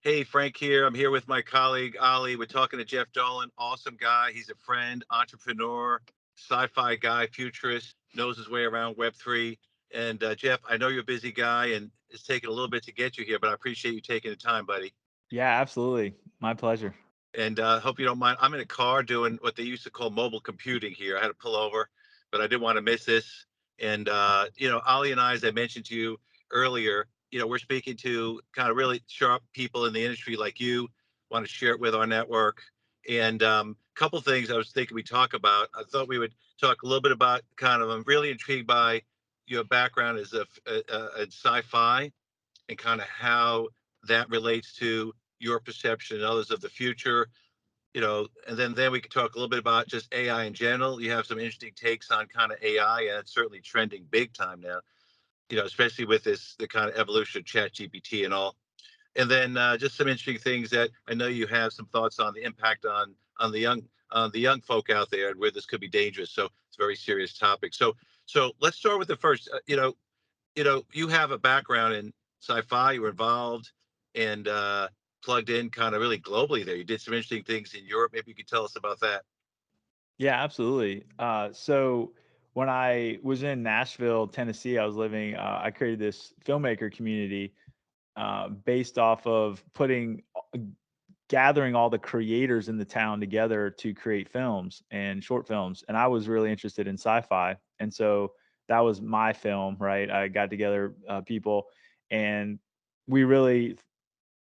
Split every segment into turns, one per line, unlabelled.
Hey, Frank here. I'm here with my colleague Ali. We're talking to Jeff Dolan. Awesome guy. He's a friend, entrepreneur, sci-fi guy, futurist, knows his way around Web3. And Jeff, I know you're a busy guy and it's taken a little bit to get you here, but I appreciate you taking the time, buddy.
Yeah, absolutely. My pleasure.
And hope you don't mind. I'm in a car doing what they used to call mobile computing here. I had to pull over, but I didn't want to miss this. And Ali and I, as I mentioned to you earlier, we're speaking to kind of really sharp people in the industry like you. Want to share it with our network. And a couple things I was thinking we talk about. I thought we would talk a little bit about kind of. I'm really intrigued by your background as a sci-fi and kind of how that relates to your perception and others of the future. And then we could talk a little bit about just AI in general. You have some interesting takes on kind of AI, and it's certainly trending big time now. Especially with the kind of evolution of Chat GPT and all. And then just some interesting things that I know you have some thoughts on the impact on the young folk out there and where this could be dangerous. So it's a very serious topic. So let's start with the first. You have a background in sci-fi. You were involved and plugged in kind of really globally there. You did some interesting things in Europe. Maybe you could tell us about that.
Yeah, absolutely. So when I was in Nashville, Tennessee, I was living. I created this filmmaker community based off of gathering all the creators in the town together to create films and short films. And I was really interested in sci-fi, and so that was my film. Right, I got together people, and we really,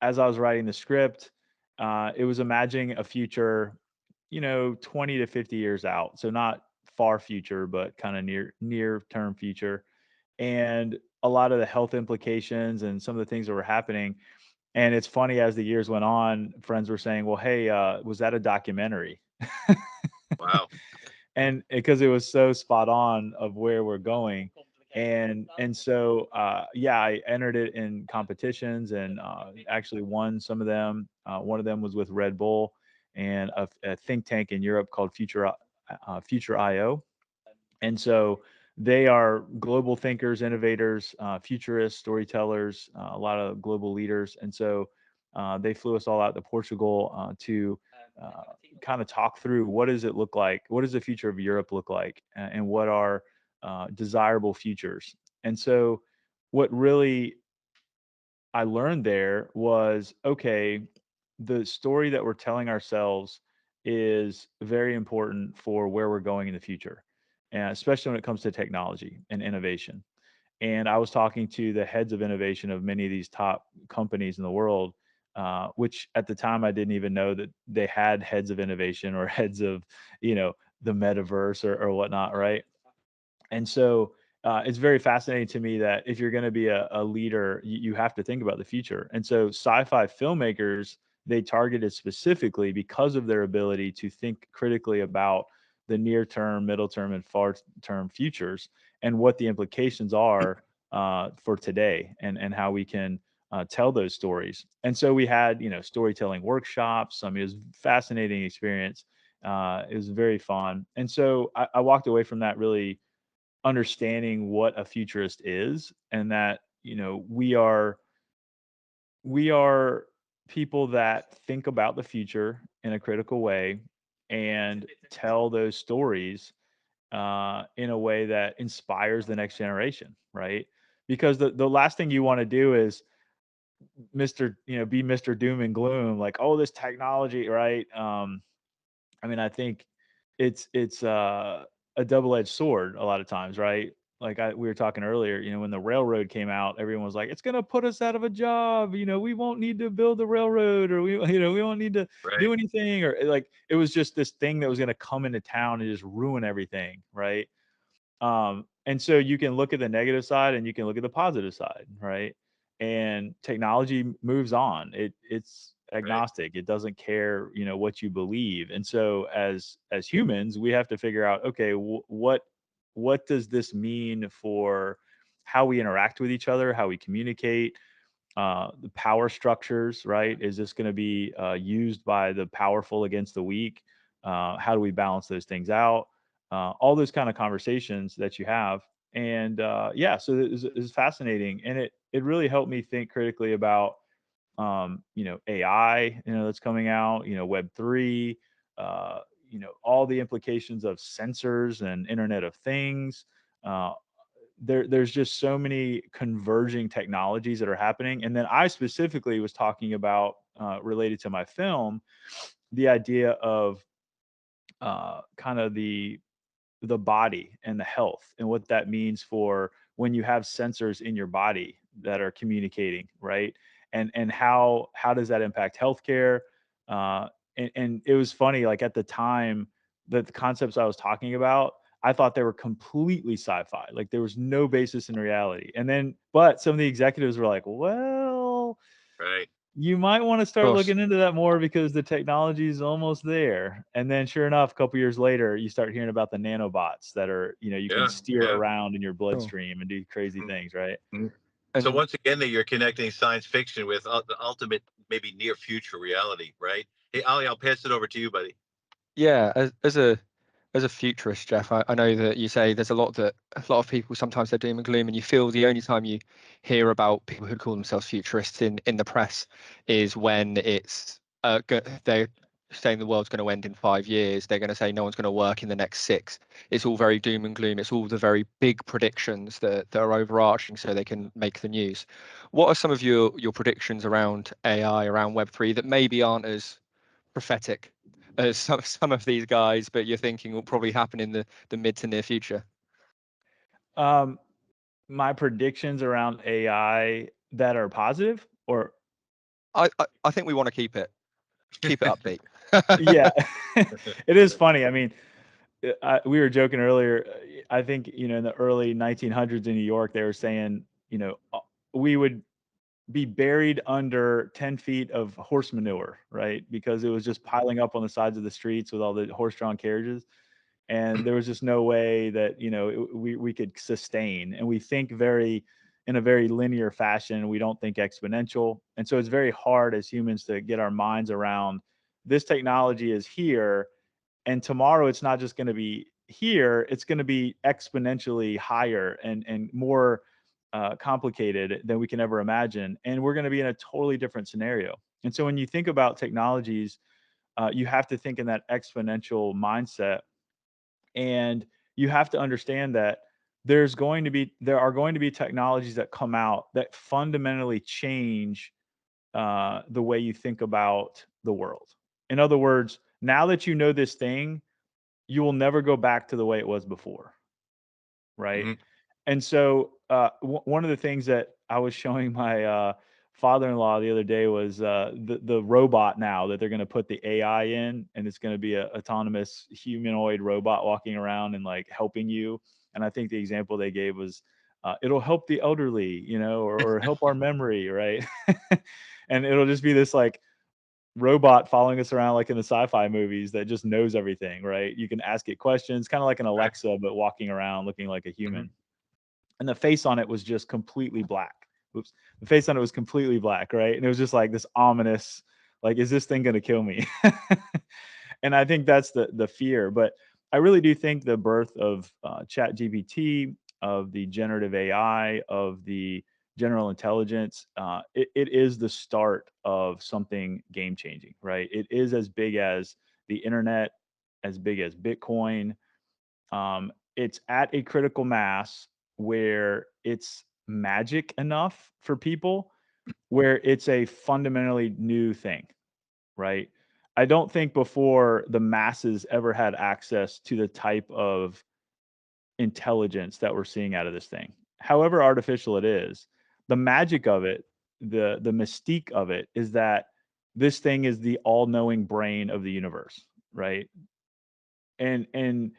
as I was writing the script, it was imagining a future, 20 to 50 years out. So not far future, but kind of near term future. And a lot of the health implications and some of the things that were happening. And it's funny, as the years went on, friends were saying, well, hey, was that a documentary?
Wow.
And because it was so spot on of where we're going. And so yeah, I entered it in competitions and actually won some of them. One of them was with Red Bull and a think tank in Europe called Future IO. And so they are global thinkers, innovators, futurists, storytellers, a lot of global leaders. And so they flew us all out to Portugal to uh, kind of talk through, what does it look like? What does the future of Europe look like? And what are desirable futures? And so what really I learned there was, okay, the story that we're telling ourselves is very important for where we're going in the future, and especially when it comes to technology and innovation. And I was talking to the heads of innovation of many of these top companies in the world, which at the time I didn't even know that they had heads of innovation or heads of, the metaverse or whatnot, right? And so it's very fascinating to me that if you're going to be a leader, you have to think about the future. And so sci-fi filmmakers, they targeted specifically because of their ability to think critically about the near term, middle term, and far term futures and what the implications are for today, and how we can tell those stories. And so we had, storytelling workshops. I mean, it was a fascinating experience. It was very fun. And so I walked away from that really understanding what a futurist is, and that we are people that think about the future in a critical way and tell those stories in a way that inspires the next generation, right? Because the last thing you want to do is be Mr. Doom and Gloom, like, oh, this technology, right? I mean, I think it's a double-edged sword a lot of times, right? Like we were talking earlier, when the railroad came out, everyone was like, "It's gonna put us out of a job. We won't need to build the railroad, or we won't need to
Right.
do anything." Or like it was just this thing that was gonna come into town and just ruin everything, right? And so you can look at the negative side and you can look at the positive side, right? And technology moves on. It's
Right.
agnostic. It doesn't care, what you believe. And so as humans, we have to figure out, okay, what does this mean for how we interact with each other, how we communicate, the power structures, right? Is this going to be used by the powerful against the weak? How do we balance those things out? All those kind of conversations that you have. And yeah, so it's fascinating. And it really helped me think critically about AI, that's coming out, Web3, all the implications of sensors and Internet of Things. Uh, there's just so many converging technologies that are happening. And then I specifically was talking about, related to my film, the idea of kind of the body and the health and what that means for when you have sensors in your body that are communicating, right? And how does that impact healthcare? And it was funny, like at the time that the concepts I was talking about, I thought they were completely sci-fi. Like there was no basis in reality. And then, but some of the executives were like, well,
Right.
you might want to
Of
start
course.
looking into that more because the technology is almost there. And then sure enough, a couple years later, you start hearing about the nanobots that are, you can
Yeah.
steer
Yeah.
around in your
Sure.
bloodstream and do crazy
Mm,
things, right?
mm. So
And
once again, that you're connecting science fiction with the ultimate, maybe near future reality, right? Hey, Ali, I'll pass it over to you, buddy.
yeah, as a futurist, Jeff, I know that you say there's a lot of people sometimes they're doom and gloom, and you feel the only time you hear about people who call themselves futurists in the press is when it's they're saying the world's going to end in 5 years. They're going to say no one's going to work in the next six. It's all very doom and gloom. It's all the very big predictions that are overarching so they can make the news. What are some of your predictions around AI, around Web3 that maybe aren't as prophetic as some of these guys, but you're thinking will probably happen in the mid to near future?
Um, my predictions around AI that are positive, or
I think we want to keep it upbeat.
yeah, it is funny. I mean, we were joking earlier. I think, in the early 1900s in New York, they were saying, we would be buried under 10 feet of horse manure, right? Because it was just piling up on the sides of the streets with all the horse-drawn carriages. And there was just no way that, we could sustain. And we think in a very linear fashion. We don't think exponential. And so it's very hard as humans to get our minds around this technology is here, and tomorrow it's not just going to be here, it's going to be exponentially higher and more complicated than we can ever imagine, and we're going to be in a totally different scenario. And so when you think about technologies, you have to think in that exponential mindset, and you have to understand that there are going to be technologies that come out that fundamentally change the way you think about the world. In other words, now that you know this thing, you will never go back to the way it was before, right?
Mhm.
And so, one of the things that I was showing my father-in-law the other day was the robot now that they're going to put the AI in, and it's going to be a autonomous humanoid robot walking around and like helping you. And I think the example they gave was, it'll help the elderly, or help our memory, right? And it'll just be this like robot following us around like in the sci-fi movies that just knows everything, right? You can ask it questions, kind of like an
Right.
Alexa, but walking around looking like a
Mhm.
human. And the face on it was just completely black. Oops. The face on it was completely black, right? And it was just like this ominous, like, is this thing gonna kill me? And I think that's the fear. But I really do think the birth of Chat GPT, of the generative AI, of the general intelligence, it is the start of something game changing, right? It is as big as the internet, as big as Bitcoin. It's at a critical mass where it's magic enough for people, where it's a fundamentally new thing, right? I don't think before the masses ever had access to the type of intelligence that we're seeing out of this thing. However artificial it is, the magic of it, the mystique of it is that this thing is the all-knowing brain of the universe, right? And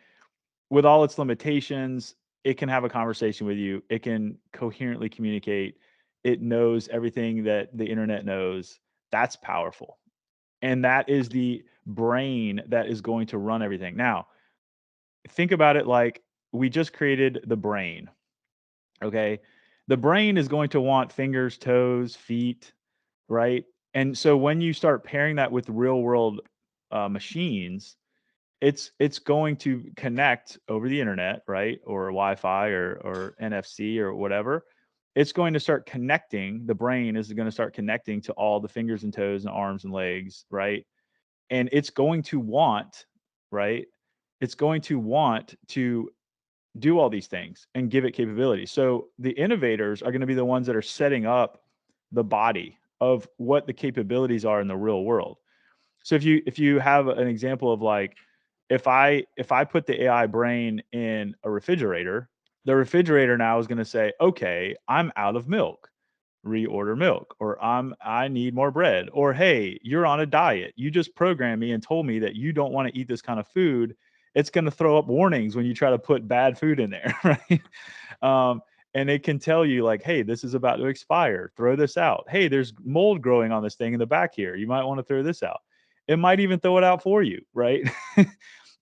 with all its limitations, it can have a conversation with you. It can coherently communicate. It knows everything that the internet knows. That's powerful. And that is the brain that is going to run everything. Now, think about it like we just created the brain. Okay. The brain is going to want fingers, toes, feet, right? And so when you start pairing that with real world machines, it's going to connect over the internet, right? Or Wi-Fi or NFC or whatever. it's going to start connecting. The brain is going to start connecting to all the fingers and toes and arms and legs, right? And it's going to want, right? It's going to want to do all these things and give it capability. So the innovators are going to be the ones that are setting up the body of what the capabilities are in the real world. So if you have an example of like, if I put the AI brain in a refrigerator, the refrigerator now is going to say, okay, I'm out of milk, reorder milk, or I need more bread, or hey, you're on a diet. You just programmed me and told me that you don't want to eat this kind of food. It's going to throw up warnings when you try to put bad food in there, right? And it can tell you like, hey, this is about to expire. Throw this out. Hey, there's mold growing on this thing in the back here. You might want to throw this out. It might even throw it out for you, right?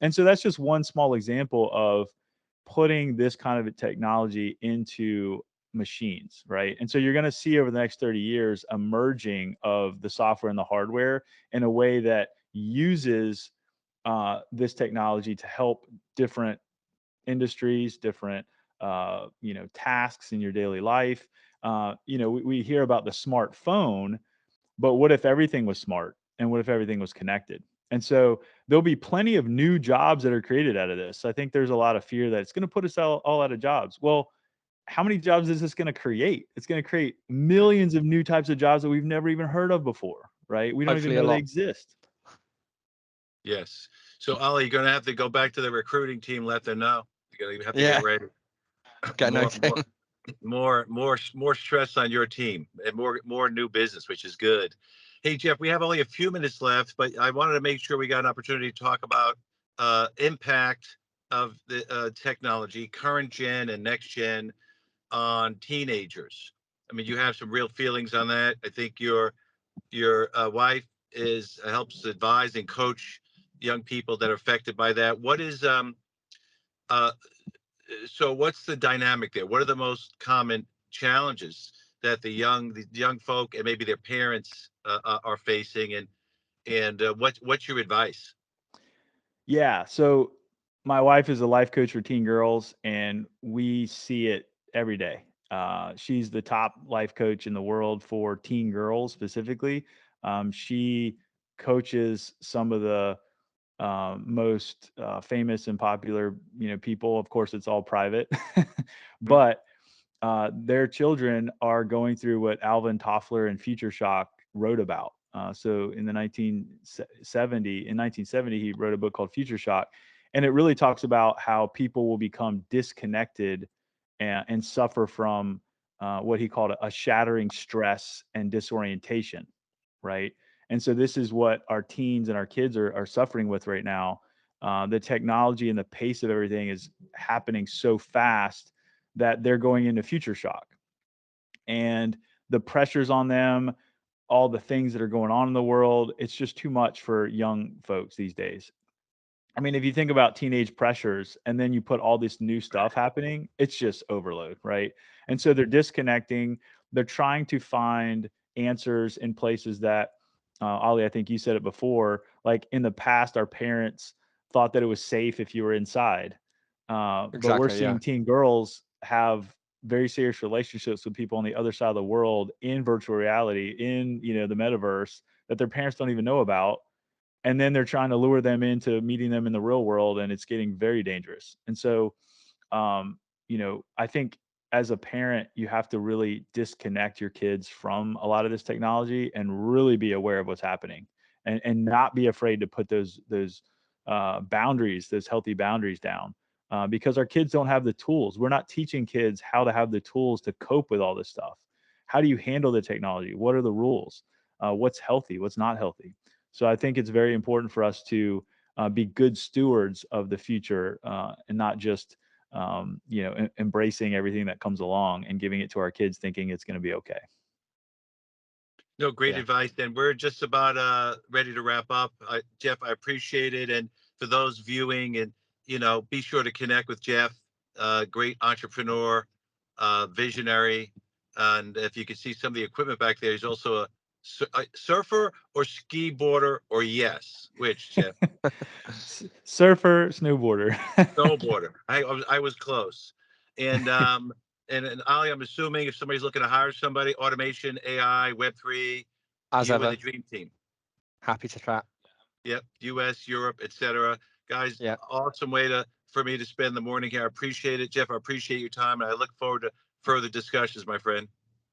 And so that's just one small example of putting this kind of technology into machines, right? And so you're going to see over the next 30 years a merging of the software and the hardware in a way that uses this technology to help different industries, different tasks in your daily life. We hear about the smartphone, but what if everything was smart? And what if everything was connected? And so there'll be plenty of new jobs that are created out of this. I think there's a lot of fear that it's going to put us all out of jobs. Well, how many jobs is this going to create? It's going to create millions of new types of jobs that we've never even heard of before, right? We don't even
Hopefully a
know they
lot.
exist.
Yes. So Ali, you're gonna have to go back to the recruiting team, let them know. You're gonna have to get
Yeah,
ready.
get a
More,
note
more,
in.
more stress on your team and more new business, which is good. Hey Jeff, we have only a few minutes left, but I wanted to make sure we got an opportunity to talk about impact of the technology, current gen and next gen, on teenagers. I mean, you have some real feelings on that. I think your wife is helps advise and coach young people that are affected by that. What is uh so what's the dynamic there? What are the most common challenges that the young folk and maybe their parents are facing, and what's your advice?
Yeah. So my wife is a life coach for teen girls, and we see it every day. She's the top life coach in the world for teen girls specifically. She coaches some of the most famous and popular, people. Of course, it's all private,
Mhm.
but their children are going through what Alvin Toffler and Future Shock wrote about. So in 1970, he wrote a book called Future Shock, and it really talks about how people will become disconnected and suffer from what he called a shattering stress and disorientation, right? And so this is what our teens and our kids are suffering with right now. The technology and the pace of everything is happening so fast that they're going into future shock, and the pressures on them, all the things that are going on in the world, it's just too much for young folks these days. I mean, if you think about teenage pressures and then you put all this new stuff happening, it's just overload, right? And so they're disconnecting. They're trying to find answers in places that, Ollie, I think you said it before, like in the past, our parents thought that it was safe if you were inside. But we're
Exactly. Yeah.
seeing teen girls have very serious relationships with people on the other side of the world in virtual reality, in, the metaverse, that their parents don't even know about, and then they're trying to lure them into meeting them in the real world, and it's getting very dangerous. And so I think as a parent, you have to really disconnect your kids from a lot of this technology and really be aware of what's happening, and not be afraid to put those boundaries, those healthy boundaries down, because our kids don't have the tools. We're not teaching kids how to have the tools to cope with all this stuff. How do you handle the technology? What are the rules? What's healthy? What's not healthy? So I think it's very important for us to be good stewards of the future, and not just embracing everything that comes along and giving it to our kids thinking it's going to be okay.
No, great
Yeah.
advice. And we're just about ready to wrap up. Jeff, I appreciate it. And for those viewing, and be sure to connect with Jeff. Great entrepreneur, visionary. And if you can see some of the equipment back there, he's also a surfer or ski boarder, or yes, which, Jeff?
Surfer, snowboarder.
Snowboarder. I was close. And And Ali, I'm assuming if somebody's looking to hire somebody, automation, AI, Web3,
As
you and
ever,
the dream team.
happy to chat.
Yep, US, Europe, etc. Guys,
Yeah,
awesome way for me to spend the morning here. I appreciate it, Jeff. I appreciate your time, and I look forward to further discussions, my friend.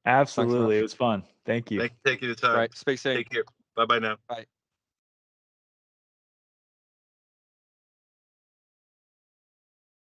thanks
Absolutely.
much.
It was fun. Thank you.
Thanks for taking the time.
Great. Speak soon.
Take care. Bye bye now.
Bye.